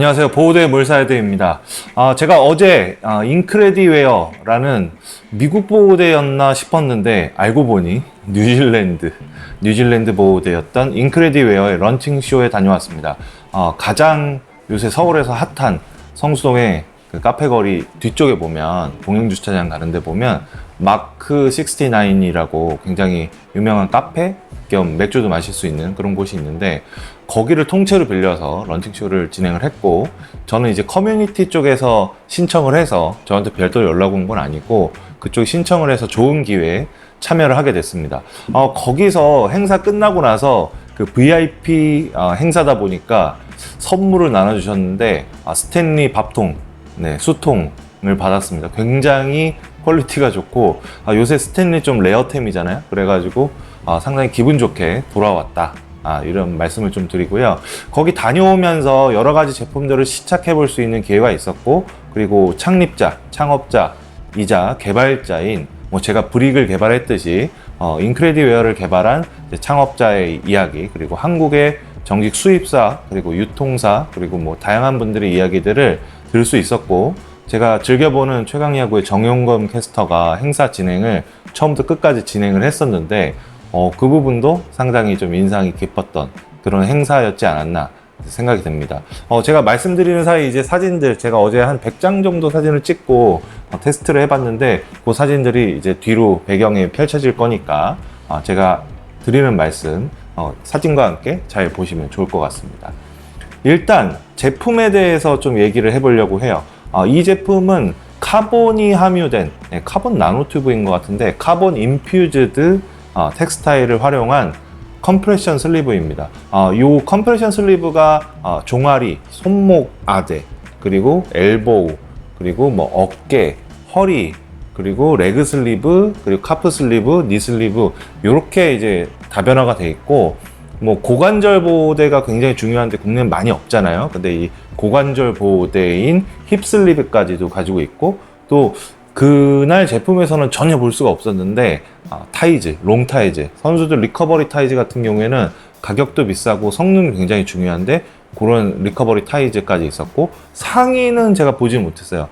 안녕하세요. 보호대 몰사헤드입니다. 제가 어제 인크레디웨어라는 미국 보호대였나 싶었는데 알고 보니 뉴질랜드 보호대였던 인크레디웨어의 런칭쇼에 다녀왔습니다. 가장 요새 서울에서 핫한 성수동의 그 카페 거리 뒤쪽에 보면 공영주차장 가는데 보면 마크 69이라고 굉장히 유명한 카페 겸 맥주도 마실 수 있는 그런 곳이 있는데 거기를 통째로 빌려서 런칭쇼를 진행을 했고, 저는 이제 커뮤니티 쪽에서 신청을 해서 저한테 별도로 연락 온 건 아니고 그쪽에 신청을 해서 좋은 기회에 참여를 하게 됐습니다. 거기서 행사 끝나고 나서 그 VIP 행사다 보니까 선물을 나눠주셨는데 스탠리 밥통, 수통을 받았습니다. 굉장히 퀄리티가 좋고 요새 스탠리 좀 레어템이잖아요. 그래가지고 상당히 기분 좋게 돌아왔다, 이런 말씀을 좀 드리고요. 거기 다녀오면서 여러 가지 제품들을 시착해 볼 수 있는 기회가 있었고, 그리고 창업자이자 개발자인 제가 브릭을 개발했듯이 인크레디웨어를 개발한 창업자의 이야기, 그리고 한국의 정식 수입사, 그리고 유통사, 그리고 다양한 분들의 이야기들을 들을 수 있었고, 제가 즐겨보는 최강야구의 정용검 캐스터가 행사 진행을 처음부터 끝까지 진행을 했었는데 그 부분도 상당히 좀 인상이 깊었던 그런 행사였지 않았나 생각이 듭니다. 제가 말씀드리는 사이 이제 사진들, 제가 어제 한 100장 정도 사진을 찍고 테스트를 해봤는데 그 사진들이 이제 뒤로 배경에 펼쳐질 거니까 제가 드리는 말씀 사진과 함께 잘 보시면 좋을 것 같습니다. 일단 제품에 대해서 좀 얘기를 해보려고 해요. 이 제품은 카본이 함유된 카본 나노튜브인 것 같은데 카본 인퓨즈드 텍스타일을 활용한 컴프레션 슬리브입니다. 이 컴프레션 슬리브가 종아리, 손목 아대, 그리고 엘보우, 그리고 어깨, 허리, 그리고 레그 슬리브, 그리고 카프 슬리브, 니 슬리브 이렇게 이제 다변화가 돼 있고, 고관절 보호대가 굉장히 중요한데 국내는 많이 없잖아요. 근데 이 고관절 보호대인 힙 슬리브까지도 가지고 있고, 또 그날 제품에서는 전혀 볼 수가 없었는데 타이즈, 롱 타이즈, 선수들 리커버리 타이즈 같은 경우에는 가격도 비싸고 성능이 굉장히 중요한데 그런 리커버리 타이즈까지 있었고, 상의는 제가 보지 못했어요.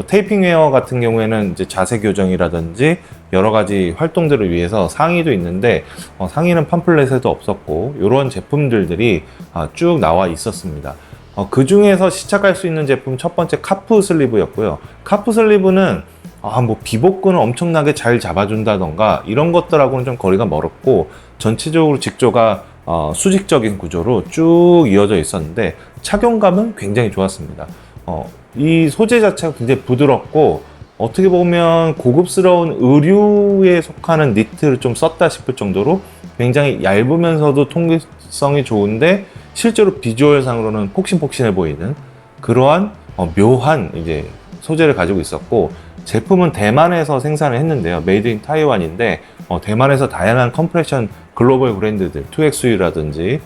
테이핑 웨어 같은 경우에는 이제 자세 교정이라든지 여러 가지 활동들을 위해서 상의도 있는데 상의는 팜플렛에도 없었고, 이런 제품들이 쭉 나와 있었습니다. 그 중에서 시착할 수 있는 제품 첫 번째 카프 슬리브였고요. 카프 슬리브는 비복근을 엄청나게 잘 잡아준다던가 이런 것들하고는 좀 거리가 멀었고, 전체적으로 직조가 수직적인 구조로 쭉 이어져 있었는데 착용감은 굉장히 좋았습니다. 이 소재 자체가 굉장히 부드럽고 어떻게 보면 고급스러운 의류에 속하는 니트를 좀 썼다 싶을 정도로 굉장히 얇으면서도 통기성이 좋은데 실제로 비주얼상으로는 폭신폭신해 보이는 그러한 묘한 이제 소재를 가지고 있었고, 제품은 대만에서 생산을 했는데요. 메이드 인 타이완인데 대만에서 다양한 컴프레션 글로벌 브랜드들 2XU라든지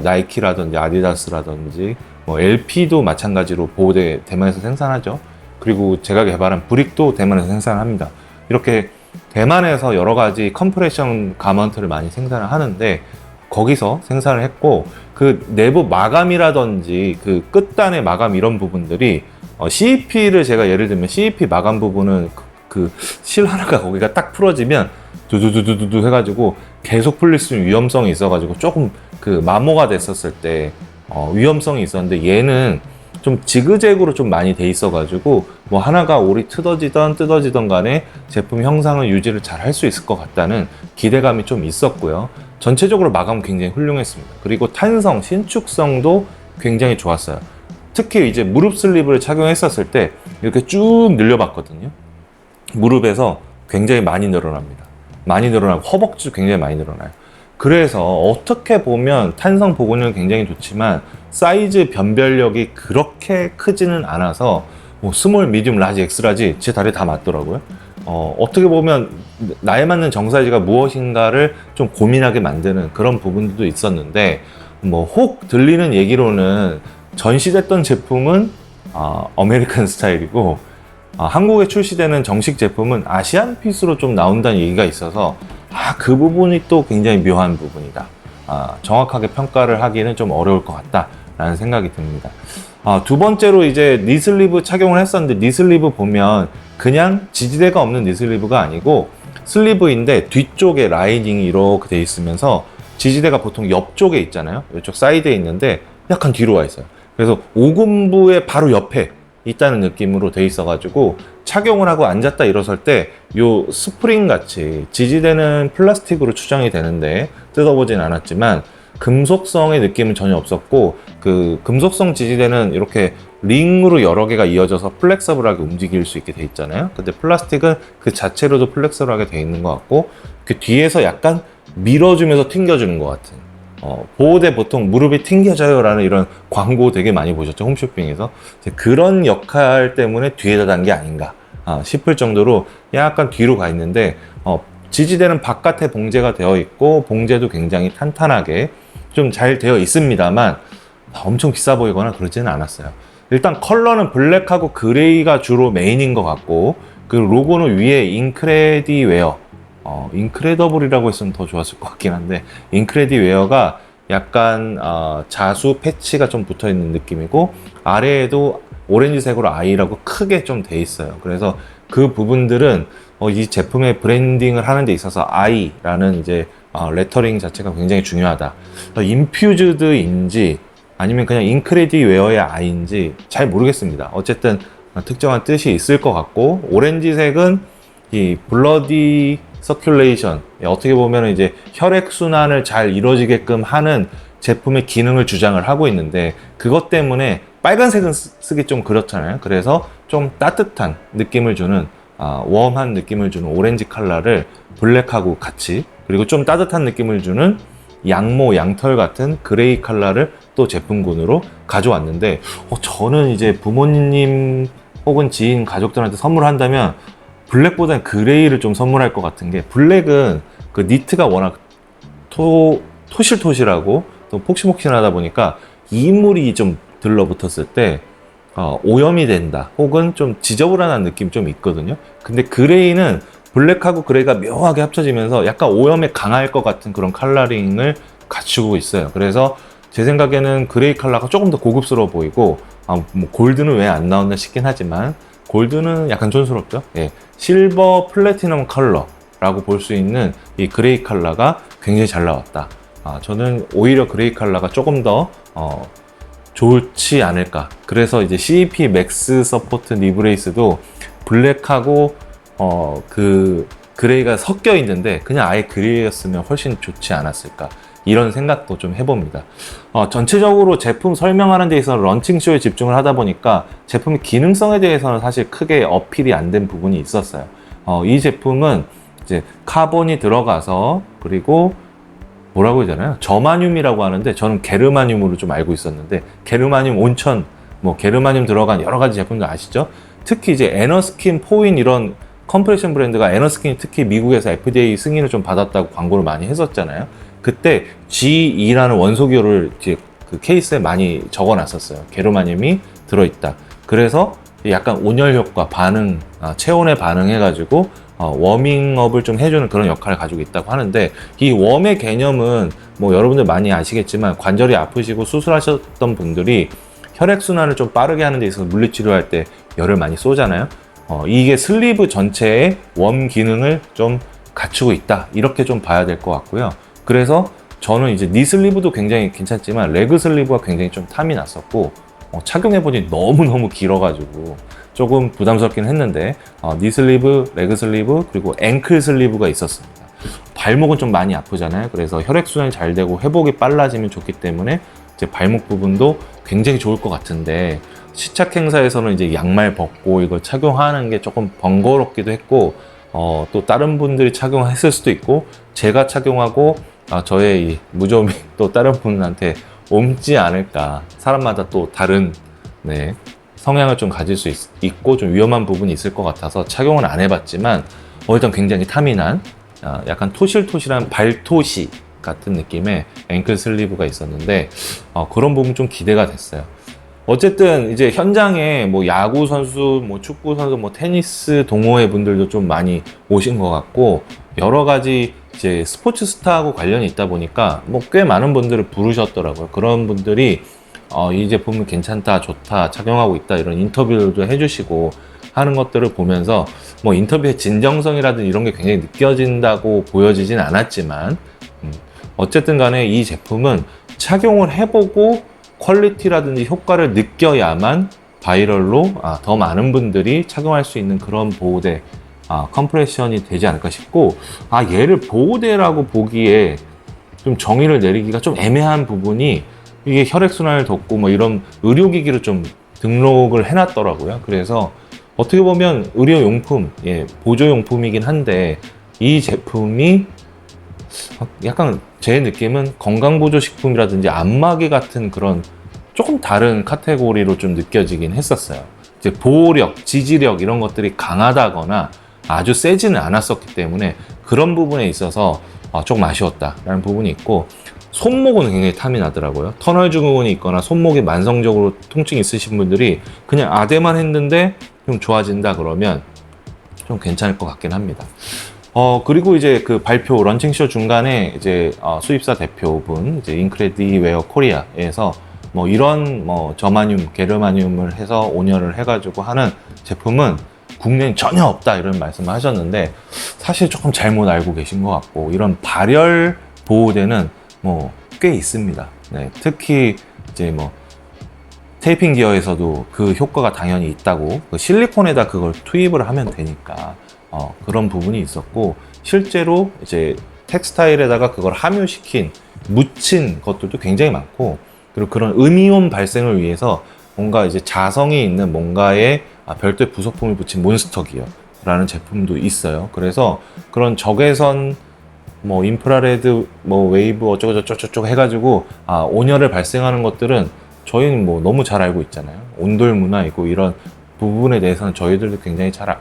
나이키라든지 아디다스라든지 LP도 마찬가지로 보호대 대만에서 생산하죠. 그리고 제가 개발한 브릭도 대만에서 생산합니다. 이렇게 대만에서 여러 가지 컴프레션 가먼트를 많이 생산을 하는데 거기서 생산을 했고, 그 내부 마감이라든지 그 끝단의 마감 이런 부분들이 CEP를 제가 예를 들면 CEP 마감 부분은 그 실 하나가 거기가 딱 풀어지면 두두두두두 해가지고 계속 풀릴 수 있는 위험성이 있어가지고 조금 그 마모가 됐었을 때 위험성이 있었는데, 얘는 좀 지그재그로 좀 많이 돼 있어가지고 하나가 올이 뜯어지던 간에 제품 형상을 유지를 잘 할 수 있을 것 같다는 기대감이 좀 있었고요. 전체적으로 마감은 굉장히 훌륭했습니다. 그리고 탄성, 신축성도 굉장히 좋았어요. 특히 이제 무릎 슬리브를 착용했었을 때 이렇게 쭉 늘려봤거든요. 무릎에서 굉장히 많이 늘어납니다. 많이 늘어나고 허벅지도 굉장히 많이 늘어나요. 그래서 어떻게 보면 탄성 보건율은 굉장히 좋지만 사이즈 변별력이 그렇게 크지는 않아서 스몰, 미디움, 라지, 엑스라지 제 다리에 다 맞더라고요. 어떻게 보면 나에 맞는 정사이즈가 무엇인가를 좀 고민하게 만드는 그런 부분도 있었는데, 혹 들리는 얘기로는 전시됐던 제품은 아메리칸 스타일이고 한국에 출시되는 정식 제품은 아시안 핏으로 좀 나온다는 얘기가 있어서 그 부분이 또 굉장히 묘한 부분이다. 정확하게 평가를 하기는 좀 어려울 것 같다라는 생각이 듭니다. 두 번째로 이제 니슬리브 착용을 했었는데, 니슬리브 보면 그냥 지지대가 없는 니슬리브가 아니고 슬리브인데 뒤쪽에 라이닝이 이렇게 돼 있으면서 지지대가 보통 옆쪽에 있잖아요. 이쪽 사이드에 있는데 약간 뒤로 와 있어요. 그래서 오금부의 바로 옆에 있다는 느낌으로 돼 있어가지고 착용을 하고 앉았다 일어설 때 요 스프링 같이, 지지대는 플라스틱으로 추정이 되는데 뜯어보진 않았지만 금속성의 느낌은 전혀 없었고, 그 금속성 지지대는 이렇게 링으로 여러 개가 이어져서 플렉서블하게 움직일 수 있게 돼 있잖아요. 근데 플라스틱은 그 자체로도 플렉서블하게 돼 있는 것 같고, 그 뒤에서 약간 밀어주면서 튕겨주는 것 같은, 보호대 보통 무릎이 튕겨져요 라는 이런 광고 되게 많이 보셨죠, 홈쇼핑에서. 그런 역할 때문에 뒤에다 단 게 아닌가 싶을 정도로 약간 뒤로 가 있는데, 지지대는 바깥에 봉제가 되어 있고 봉제도 굉장히 탄탄하게 좀 잘 되어 있습니다만 엄청 비싸 보이거나 그러지는 않았어요. 일단 컬러는 블랙하고 그레이가 주로 메인인 것 같고, 그 로고는 위에 인크레디 웨어, 인크레더블이라고 했으면 더 좋았을 것 같긴 한데, 인크레디 웨어가 약간 자수 패치가 좀 붙어 있는 느낌이고, 아래에도 오렌지색으로 I라고 크게 좀 돼 있어요. 그래서 그 부분들은 이 제품의 브랜딩을 하는 데 있어서 I라는 이제 레터링 자체가 굉장히 중요하다. 인퓨즈드인지 아니면 그냥 인크레디 웨어의 I인지 잘 모르겠습니다. 어쨌든 특정한 뜻이 있을 것 같고, 오렌지색은 이 블러디 서큘레이션, 어떻게 보면 이제 혈액순환을 잘 이루어지게끔 하는 제품의 기능을 주장을 하고 있는데, 그것 때문에 빨간색은 쓰기 좀 그렇잖아요. 그래서 좀 따뜻한 느낌을 주는, 웜한 느낌을 주는 오렌지 컬러를 블랙하고 같이, 그리고 좀 따뜻한 느낌을 주는 양모, 양털 같은 그레이 컬러를 또 제품군으로 가져왔는데, 저는 이제 부모님 혹은 지인, 가족들한테 선물한다면 블랙보다는 그레이를 좀 선물할 것 같은 게, 블랙은 그 니트가 워낙 토실토실하고 또 폭신폭신하다 보니까 이물이 좀 들러붙었을 때 오염이 된다 혹은 좀 지저분한 느낌 좀 있거든요. 근데 그레이는 블랙하고 그레이가 묘하게 합쳐지면서 약간 오염에 강할 것 같은 그런 컬러링을 갖추고 있어요. 그래서 제 생각에는 그레이 컬러가 조금 더 고급스러워 보이고, 뭐 골드는 왜 안 나왔나 싶긴 하지만 골드는 약간 촌스럽죠. 예, 실버 플래티넘 컬러라고 볼 수 있는 이 그레이 컬러가 굉장히 잘 나왔다. 저는 오히려 그레이 컬러가 조금 더 좋지 않을까. 그래서 이제 CEP 맥스 서포트 니브레이스도 블랙하고 그 그레이가 섞여 있는데 그냥 아예 그레이였으면 훨씬 좋지 않았을까, 이런 생각도 좀 해봅니다. 전체적으로 제품 설명하는 데 있어서 런칭쇼에 집중을 하다 보니까 제품의 기능성에 대해서는 사실 크게 어필이 안 된 부분이 있었어요. 이 제품은 이제 카본이 들어가서, 그리고 뭐라고 해야 되나요? 저마늄이라고 하는데 저는 게르마늄으로 좀 알고 있었는데, 게르마늄 온천, 뭐 게르마늄 들어간 여러 가지 제품들 아시죠? 특히 이제 에너스킨, 포인 이런 컴프레션 브랜드가, 에너스킨이 특히 미국에서 FDA 승인을 좀 받았다고 광고를 많이 했었잖아요. 그때 G2라는 원소기호를 뒤에 그 케이스에 많이 적어 놨었어요. 게르마늄이 들어있다. 그래서 약간 온열 효과, 반응, 체온에 반응해가지고 워밍업을 좀 해주는 그런 역할을 가지고 있다고 하는데, 이 웜의 개념은 뭐 여러분들 많이 아시겠지만, 관절이 아프시고 수술하셨던 분들이 혈액순환을 좀 빠르게 하는 데 있어서 물리치료할 때 열을 많이 쏘잖아요. 이게 슬리브 전체의 웜 기능을 좀 갖추고 있다, 이렇게 좀 봐야 될 것 같고요. 그래서 저는 이제 니 슬리브도 굉장히 괜찮지만 레그 슬리브가 굉장히 좀 탐이 났었고, 착용해보니 너무너무 길어가지고 조금 부담스럽긴 했는데, 니 슬리브, 레그 슬리브, 그리고 앵클 슬리브가 있었습니다. 발목은 좀 많이 아프잖아요. 그래서 혈액순환이 잘 되고 회복이 빨라지면 좋기 때문에 이제 발목 부분도 굉장히 좋을 것 같은데, 시착 행사에서는 이제 양말 벗고 이걸 착용하는 게 조금 번거롭기도 했고, 또 다른 분들이 착용했을 수도 있고, 제가 착용하고 저의 이 무좀이 또 다른 분한테 옮지 않을까. 사람마다 또 다른 성향을 좀 가질 수 있고 좀 위험한 부분이 있을 것 같아서 착용은 안 해봤지만, 일단 굉장히 탐이 난 약간 토실토실한 발토시 같은 느낌의 앵클 슬리브가 있었는데, 그런 부분 좀 기대가 됐어요. 어쨌든 이제 현장에 뭐 야구 선수, 뭐 축구 선수, 뭐 테니스 동호회 분들도 좀 많이 오신 것 같고, 여러 가지 이제 스포츠 스타하고 관련이 있다 보니까 뭐 꽤 많은 분들을 부르셨더라고요. 그런 분들이 이 제품은 괜찮다, 좋다, 착용하고 있다 이런 인터뷰도 해주시고 하는 것들을 보면서 뭐 인터뷰의 진정성이라든지 이런 게 굉장히 느껴진다고 보여지진 않았지만 어쨌든 간에 이 제품은 착용을 해보고 퀄리티라든지 효과를 느껴야만 바이럴로 더 많은 분들이 착용할 수 있는 그런 보호대 컴프레션이 되지 않을까 싶고, 얘를 보호대라고 보기에 좀 정의를 내리기가 좀 애매한 부분이, 이게 혈액순환을 돕고 뭐 이런 의료기기로 좀 등록을 해놨더라고요. 그래서 어떻게 보면 의료용품, 보조용품이긴 한데 이 제품이 약간 제 느낌은 건강보조식품이라든지 안마기 같은 그런 조금 다른 카테고리로 좀 느껴지긴 했었어요. 이제 보호력, 지지력 이런 것들이 강하다거나 아주 세지는 않았었기 때문에 그런 부분에 있어서 조금 아쉬웠다라는 부분이 있고, 손목은 굉장히 탐이 나더라고요. 터널 증후군이 있거나 손목이 만성적으로 통증이 있으신 분들이 그냥 아대만 했는데 좀 좋아진다 그러면 좀 괜찮을 것 같긴 합니다. 그리고 이제 그 발표 런칭쇼 중간에 이제 수입사 대표분 이제 인크레디웨어 코리아에서 뭐 이런 뭐 저마늄, 게르마늄을 해서 온열을 해가지고 하는 제품은 국내엔 전혀 없다 이런 말씀을 하셨는데, 사실 조금 잘못 알고 계신 것 같고, 이런 발열 보호대는 뭐 꽤 있습니다. 네, 특히 이제 뭐 테이핑 기어에서도 그 효과가 당연히 있다고, 그 실리콘에다 그걸 투입을 하면 되니까 그런 부분이 있었고, 실제로 이제 텍스타일에다가 그걸 함유시킨, 묻힌 것들도 굉장히 많고, 그리고 그런 음이온 발생을 위해서 뭔가 이제 자성이 있는 뭔가에 별도의 부속품을 붙인 몬스터 기어라는 제품도 있어요. 그래서 그런 적외선 뭐 인프라레드 뭐 웨이브 어쩌고저쩌고 해가지고 온열을 발생하는 것들은 저희는 뭐 너무 잘 알고 있잖아요. 온돌 문화이고 이런 부분에 대해서는 저희들도 굉장히 잘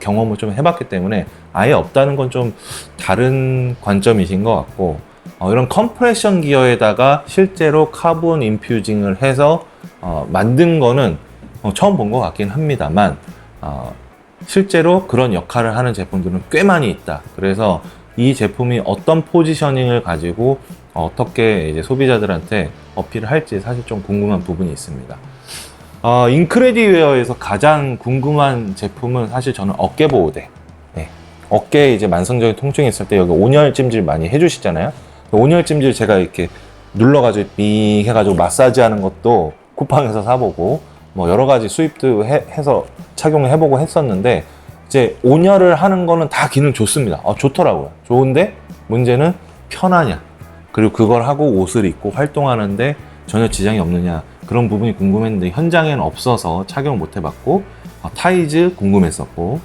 경험을 좀 해봤기 때문에 아예 없다는 건 좀 다른 관점이신 것 같고, 이런 컴프레션 기어에다가 실제로 카본 인퓨징을 해서 만든 거는 처음 본 것 같긴 합니다만, 실제로 그런 역할을 하는 제품들은 꽤 많이 있다. 그래서 이 제품이 어떤 포지셔닝을 가지고 어떻게 이제 소비자들한테 어필을 할지 사실 좀 궁금한 부분이 있습니다. 인크레디웨어에서 가장 궁금한 제품은 사실 저는 어깨 보호대. 네. 어깨에 이제 만성적인 통증이 있을 때 여기 온열 찜질 많이 해주시잖아요. 온열 찜질 제가 이렇게 눌러가지고 빙 해가지고 마사지 하는 것도 쿠팡에서 사보고 뭐 여러 가지 수입도 해서 착용해보고 했었는데, 이제 온열을 하는 거는 다 기능 좋습니다. 좋더라고요. 좋은데 문제는 편하냐, 그리고 그걸 하고 옷을 입고 활동하는데 전혀 지장이 없느냐, 그런 부분이 궁금했는데 현장에는 없어서 착용 못 해봤고, 타이즈 궁금했었고,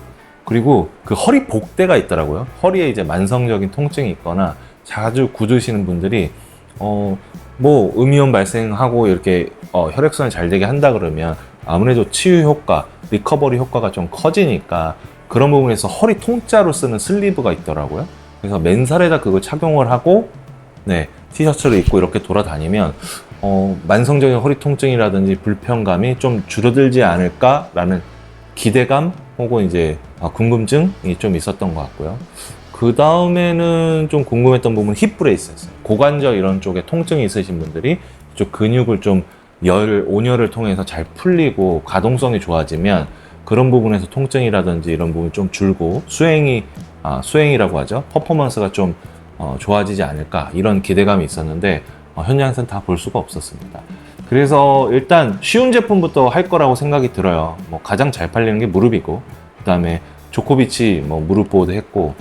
그리고 그 허리 복대가 있더라고요. 허리에 이제 만성적인 통증이 있거나 자주 굳으시는 분들이 뭐 음이온 발생하고 이렇게 혈액순환이 잘 되게 한다 그러면 아무래도 치유 효과, 리커버리 효과가 좀 커지니까 그런 부분에서 허리 통짜로 쓰는 슬리브가 있더라고요. 그래서 맨살에다 그걸 착용을 하고 티셔츠를 입고 이렇게 돌아다니면 만성적인 허리 통증이라든지 불편감이 좀 줄어들지 않을까라는 기대감 혹은 이제 궁금증이 좀 있었던 것 같고요. 그 다음에는 좀 궁금했던 부분은 힙 브레이스였어요. 고관절 이런 쪽에 통증이 있으신 분들이 좀 근육을 좀 온열을 통해서 잘 풀리고 가동성이 좋아지면 그런 부분에서 통증이라든지 이런 부분이 좀 줄고 수행이라고 하죠. 퍼포먼스가 좀 좋아지지 않을까, 이런 기대감이 있었는데 현장에서는 다 볼 수가 없었습니다. 그래서 일단 쉬운 제품부터 할 거라고 생각이 들어요. 뭐 가장 잘 팔리는 게 무릎이고, 그 다음에 조코비치 뭐 무릎 보호대 했고,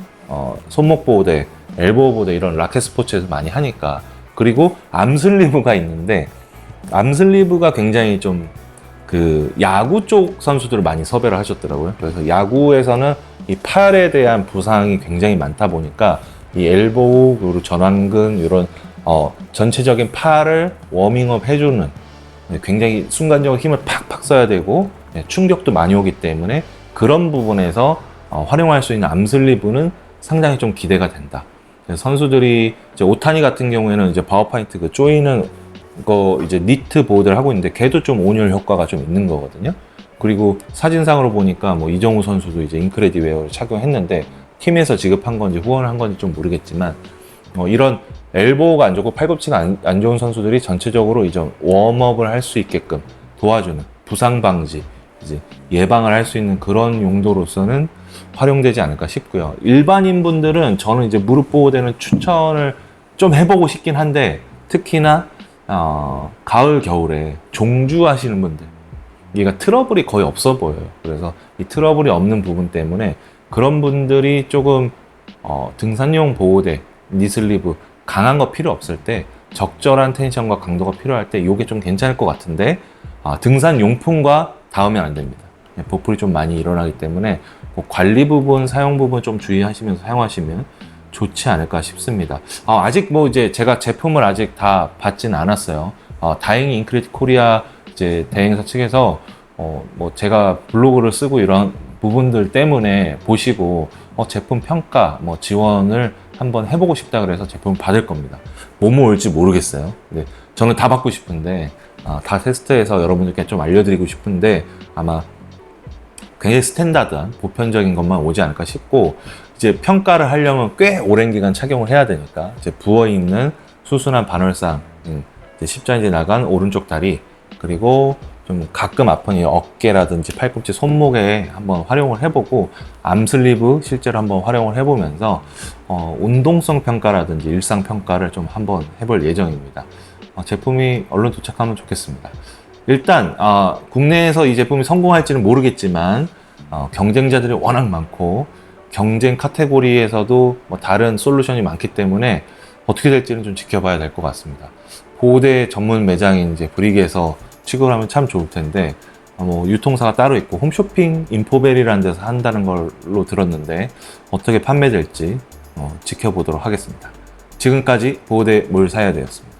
손목 보호대, 엘보우 보호대 이런 라켓 스포츠에서 많이 하니까. 그리고 암슬리브가 있는데, 암슬리브가 굉장히 좀 그 야구 쪽 선수들을 많이 섭외를 하셨더라고요. 그래서 야구에서는 이 팔에 대한 부상이 굉장히 많다 보니까 이 엘보우 그리고 전완근 이런 전체적인 팔을 워밍업 해주는, 굉장히 순간적으로 힘을 팍팍 써야 되고 충격도 많이 오기 때문에 그런 부분에서 활용할 수 있는 암슬리브는 상당히 좀 기대가 된다. 그래서 선수들이 이제 오타니 같은 경우에는 이제 파워파인트 그 조이는 거 이제 니트 보호대를 하고 있는데 걔도 좀 온열 효과가 좀 있는 거거든요. 그리고 사진상으로 보니까 뭐 이정우 선수도 이제 인크레디웨어를 착용했는데 팀에서 지급한 건지 후원을 한 건지 좀 모르겠지만 이런 엘보가 안 좋고 팔꿈치가 안 좋은 선수들이 전체적으로 이제 웜업을 할 수 있게끔 도와주는 부상 방지, 이제 예방을 할 수 있는 그런 용도로서는 활용되지 않을까 싶고요. 일반인 분들은 저는 이제 무릎 보호대는 추천을 좀 해보고 싶긴 한데, 특히나 가을 겨울에 종주 하시는 분들, 얘가 트러블이 거의 없어 보여요. 그래서 이 트러블이 없는 부분 때문에 그런 분들이 조금 등산용 보호대, 니슬리브 강한 거 필요 없을 때, 적절한 텐션과 강도가 필요할 때 이게 좀 괜찮을 것 같은데, 등산 용품과 닿으면 안 됩니다. 보풀이 좀 많이 일어나기 때문에 그 관리 부분, 사용 부분 좀 주의하시면서 사용하시면 좋지 않을까 싶습니다. 아직 뭐 이제 제가 제품을 아직 다 받지는 않았어요. 다행히 인크레디트 코리아 이제 대행사 측에서 뭐 제가 블로그를 쓰고 이런 부분들 때문에 보시고 제품 평가 뭐 지원을 한번 해보고 싶다 그래서 제품을 받을 겁니다. 뭐뭐 올지 모르겠어요. 근데 저는 다 받고 싶은데 다 테스트해서 여러분들께 좀 알려드리고 싶은데 아마 굉장히 스탠다드한 보편적인 것만 오지 않을까 싶고, 이제 평가를 하려면 꽤 오랜 기간 착용을 해야 되니까 이제 부어있는 수순한 반월상, 이제 십자인대 나간 오른쪽 다리, 그리고 좀 가끔 아픈 이 어깨라든지 팔꿈치, 손목에 한번 활용을 해보고, 암슬리브 실제로 한번 활용을 해보면서 운동성 평가라든지 일상 평가를 좀 한번 해볼 예정입니다. 제품이 얼른 도착하면 좋겠습니다. 일단 국내에서 이 제품이 성공할지는 모르겠지만 경쟁자들이 워낙 많고 경쟁 카테고리에서도 뭐 다른 솔루션이 많기 때문에 어떻게 될지는 좀 지켜봐야 될 것 같습니다. 보호대 전문 매장인 이제 브릭에서 취급을 하면 참 좋을 텐데, 뭐 유통사가 따로 있고 홈쇼핑 인포벨이라는 데서 한다는 걸로 들었는데 어떻게 판매될지 지켜보도록 하겠습니다. 지금까지 보호대 뭘 사야 되었습니다.